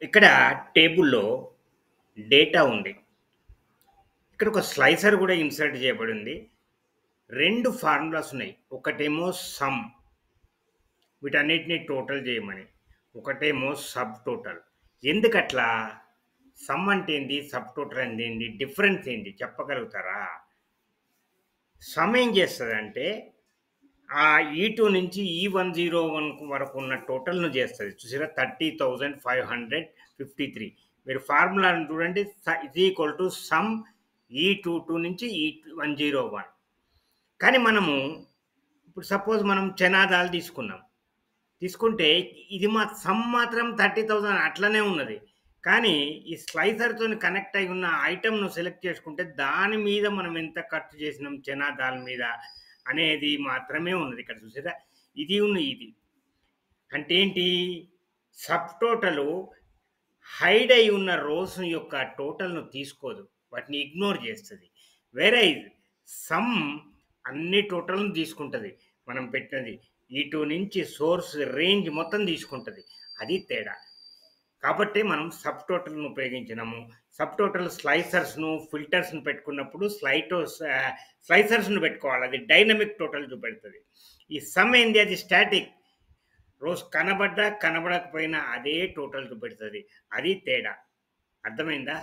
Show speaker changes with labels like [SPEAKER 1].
[SPEAKER 1] ఇక్కడ టేబుల్‌లో డేటా ఉంది. ఇక్కడ ఒక స్లైసర్ గూడా ఇన్సర్ట్ చేయబడింది. 2 ఫార్ములాస్ ఉన్నాయి. ఒకటేమో సమ్ వీటన్నిటిని టోటల్ చేయమని. ఒకటేమో సబ్ టోటల్. ఎందుకట్లా? సమ్ అంటే ఏంది? సబ్ టోటల్ అంటే ఏంది? డిఫరెన్స్ ఏంటి? చెప్పగలుగుతారా? సమ్ ఏం చేస్తదంటే ఈ2 నుంచి ఈ101 వరకు ఉన్న టోటల్‌ను చేస్తది. చూసారా 30,553 మీరు ఫార్ములాను చూడండి. ఈజ్ ఈక్వల్ టు సమ్ ఈ22 నుంచి ఈ101. కానీ మనము ఇప్పుడు సపోజ్ మనం చనా దాల్ తీసుకున్నాం. తీసుకుంటే ఇది సమ్ మాత్రం 30,000 అట్లనే ఉన్నది. కానీ ఈ స్లైసర్‌తోని కనెక్ట్ అయ్యి ఉన్న ఐటెమ్‌ను సెలెక్ట్ చేసుకుంటే దాని మీద మనం ఎంత ఖర్చు చేసినాం చనా దాల్ మీద అనేది మాత్రమే ఉన్నది. ఇక్కడ చూసారా? ఇది. అంటే ఏంటి? సబ్ టోటలు హైడ్ అయి ఉన్న రోస్ యొక్క టోటల్‌ను తీసుకోదు. వాటిని ఇగ్నోర్ చేస్తది. వేరైజ్ సమ్ అన్ని టోటల్‌ని తీసుకుంటది. మనం పెట్టినది ఈ2 నుంచి సోర్స్ రేంజ్ మొత్తం తీసుకుంటది. అది తేడా. కాబట్టి మనం సబ్ టోటల్‌ని ఉపయోగించినాము. సబ్ టోటల్ స్లైసర్స్‌ను, ఫిల్టర్స్‌ను పెట్టుకున్నప్పుడు స్లైసర్స్‌ను పెట్టుకోవాలి. అది డైనమిక్ టోటల్ చూపెడుతది. ఈ సమ్ ఏంది? అది స్టాటిక్. రోస్ కనబడ్డా, కనబడకపోయినా అదే టోటల్ చూపెడుతది. అది తేడా. అర్థమైందా?